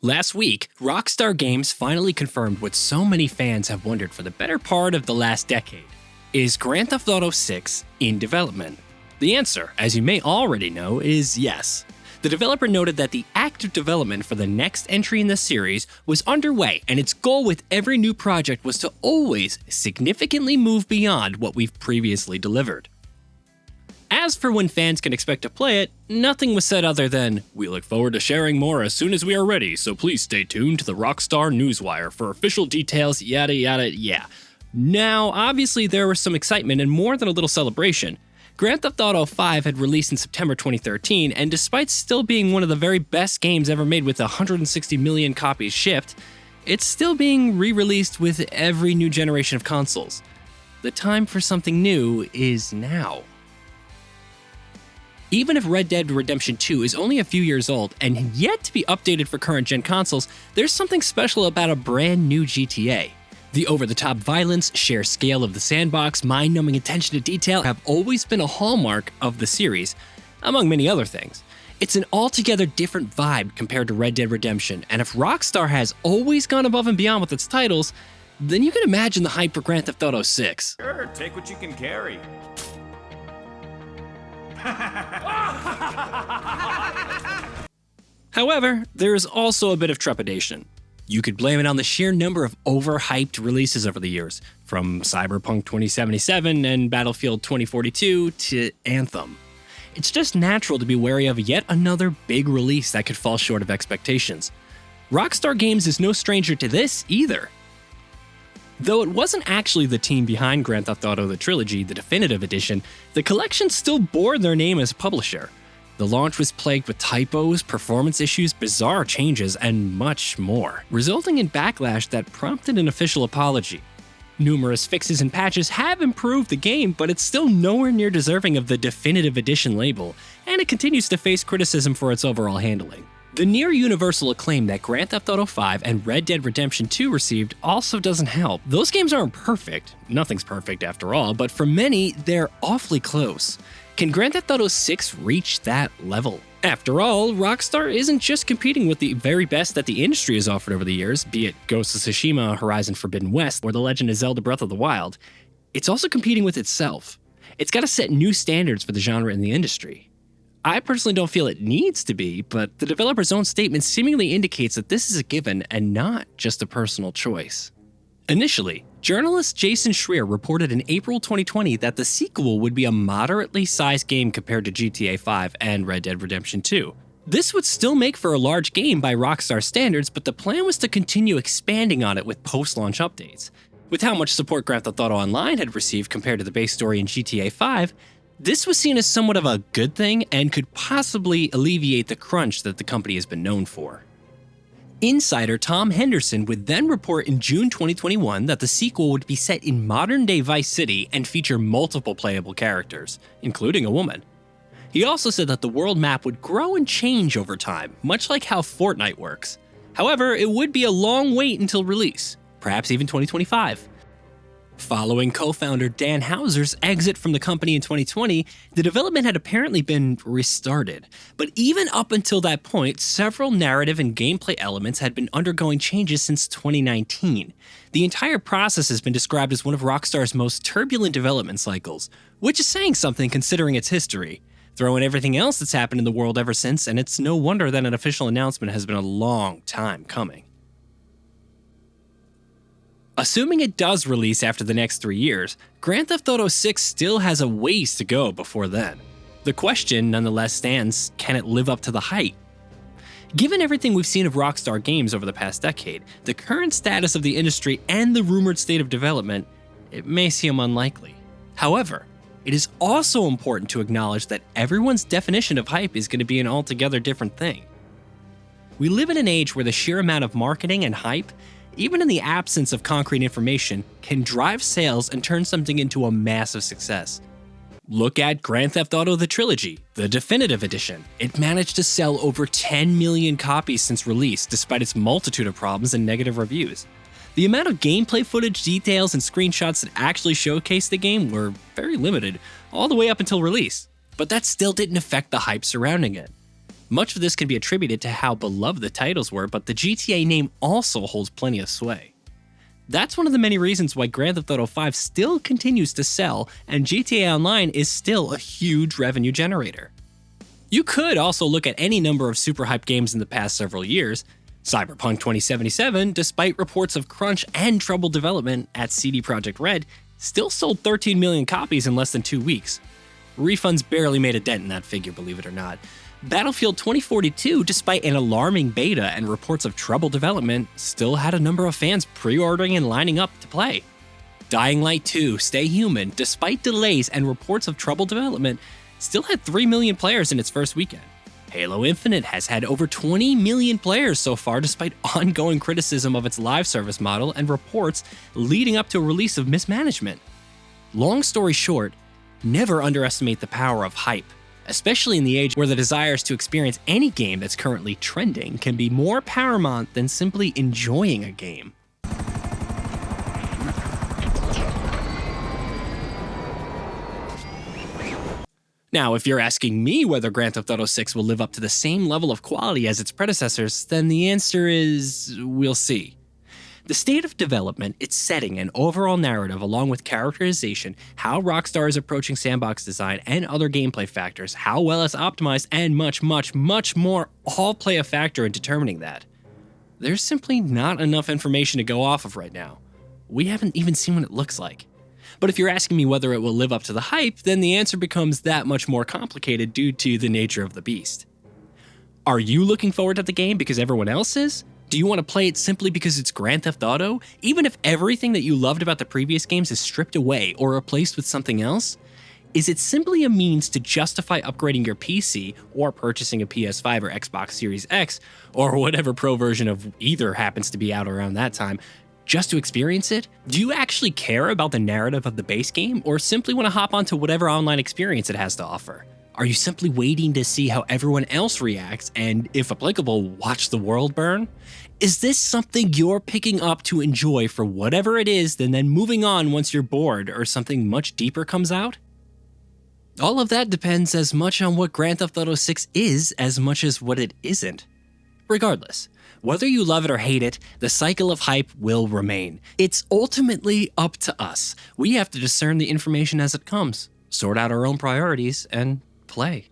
Last week, Rockstar Games finally confirmed what so many fans have wondered for the better part of the last decade. Is Grand Theft Auto 6 in development? The answer, as you may already know, is yes. The developer noted that the active development for the next entry in the series was underway, and its goal with every new project was to always significantly move beyond what we've previously delivered. As for when fans can expect to play it, nothing was said other than, "We look forward to sharing more as soon as we are ready, so please stay tuned to the Rockstar Newswire for official details, yada yada yeah." Now, obviously there was some excitement and more than a little celebration. Grand Theft Auto 5 had released in September 2013, and despite still being one of the very best games ever made with 160 million copies shipped, it's still being re-released with every new generation of consoles. The time for something new is now. Even if Red Dead Redemption 2 is only a few years old and yet to be updated for current-gen consoles, there's something special about a brand new GTA. The over-the-top violence, sheer scale of the sandbox, mind-numbing attention to detail have always been a hallmark of the series, among many other things. It's an altogether different vibe compared to Red Dead Redemption, and if Rockstar has always gone above and beyond with its titles, then you can imagine the hype for Grand Theft Auto 6. Sure, take what you can carry. However, there is also a bit of trepidation. You could blame it on the sheer number of overhyped releases over the years, from Cyberpunk 2077 and Battlefield 2042 to Anthem. It's just natural to be wary of yet another big release that could fall short of expectations. Rockstar Games is no stranger to this either. Though it wasn't actually the team behind Grand Theft Auto The Trilogy, the definitive edition, the collection still bore their name as a publisher. The launch was plagued with typos, performance issues, bizarre changes, and much more, resulting in backlash that prompted an official apology. Numerous fixes and patches have improved the game, but it's still nowhere near deserving of the definitive edition label, and it continues to face criticism for its overall handling. The near-universal acclaim that Grand Theft Auto 5 and Red Dead Redemption 2 received also doesn't help. Those games aren't perfect. Nothing's perfect after all, but for many, they're awfully close. Can Grand Theft Auto 6 reach that level? After all, Rockstar isn't just competing with the very best that the industry has offered over the years, be it Ghost of Tsushima, Horizon Forbidden West, or The Legend of Zelda Breath of the Wild. It's also competing with itself. It's got to set new standards for the genre in the industry. I personally don't feel it needs to be, but the developer's own statement seemingly indicates that this is a given and not just a personal choice. Initially, journalist Jason Schreier reported in April 2020 that the sequel would be a moderately sized game compared to GTA 5 and Red Dead Redemption 2. This would still make for a large game by Rockstar standards, but the plan was to continue expanding on it with post-launch updates. With how much support Grand Theft Auto Online had received compared to the base story in GTA 5, this was seen as somewhat of a good thing and could possibly alleviate the crunch that the company has been known for. Insider Tom Henderson would then report in June 2021 that the sequel would be set in modern-day Vice City and feature multiple playable characters, including a woman. He also said that the world map would grow and change over time, much like how Fortnite works. However, it would be a long wait until release, perhaps even 2025. Following co-founder Dan Houser's exit from the company in 2020, the development had apparently been restarted. But even up until that point, several narrative and gameplay elements had been undergoing changes since 2019. The entire process has been described as one of Rockstar's most turbulent development cycles, which is saying something considering its history. Throw in everything else that's happened in the world ever since, and it's no wonder that an official announcement has been a long time coming. Assuming it does release after the next 3 years, Grand Theft Auto 6 still has a ways to go before then. The question nonetheless stands, can it live up to the hype? Given everything we've seen of Rockstar Games over the past decade, the current status of the industry and the rumored state of development, it may seem unlikely. However, it is also important to acknowledge that everyone's definition of hype is going to be an altogether different thing. We live in an age where the sheer amount of marketing and hype, even in the absence of concrete information, can drive sales and turn something into a massive success. Look at Grand Theft Auto The Trilogy, the definitive edition. It managed to sell over 10 million copies since release, despite its multitude of problems and negative reviews. The amount of gameplay footage, details, and screenshots that actually showcased the game were very limited, all the way up until release. But that still didn't affect the hype surrounding it. Much of this can be attributed to how beloved the titles were, but the GTA name also holds plenty of sway. That's one of the many reasons why Grand Theft Auto 5 still continues to sell, and GTA Online is still a huge revenue generator. You could also look at any number of super hyped games in the past several years. Cyberpunk 2077, despite reports of crunch and troubled development at CD Projekt Red, still sold 13 million copies in less than 2 weeks. Refunds barely made a dent in that figure, believe it or not. Battlefield 2042, despite an alarming beta and reports of troubled development, still had a number of fans pre-ordering and lining up to play. Dying Light 2, Stay Human, despite delays and reports of troubled development, still had 3 million players in its first weekend. Halo Infinite has had over 20 million players so far despite ongoing criticism of its live service model and reports leading up to a release of mismanagement. Long story short, never underestimate the power of hype, especially in the age where the desires to experience any game that's currently trending can be more paramount than simply enjoying a game. Now, if you're asking me whether Grand Theft Auto 6 will live up to the same level of quality as its predecessors, then the answer is, we'll see. The state of development, its setting, and overall narrative, along with characterization, how Rockstar is approaching sandbox design and other gameplay factors, how well it's optimized, and much more, all play a factor in determining that. There's simply not enough information to go off of right now. We haven't even seen what it looks like. But if you're asking me whether it will live up to the hype, then the answer becomes that much more complicated due to the nature of the beast. Are you looking forward to the game because everyone else is? Do you want to play it simply because it's Grand Theft Auto, even if everything that you loved about the previous games is stripped away or replaced with something else? Is it simply a means to justify upgrading your PC or purchasing a PS5 or Xbox Series X, or whatever pro version of either happens to be out around that time, just to experience it? Do you actually care about the narrative of the base game, or simply want to hop onto whatever online experience it has to offer? Are you simply waiting to see how everyone else reacts and, if applicable, watch the world burn? Is this something you're picking up to enjoy for whatever it is, and then moving on once you're bored or something much deeper comes out? All of that depends as much on what Grand Theft Auto 6 is as much as what it isn't. Regardless, whether you love it or hate it, the cycle of hype will remain. It's ultimately up to us. We have to discern the information as it comes, sort out our own priorities, and play.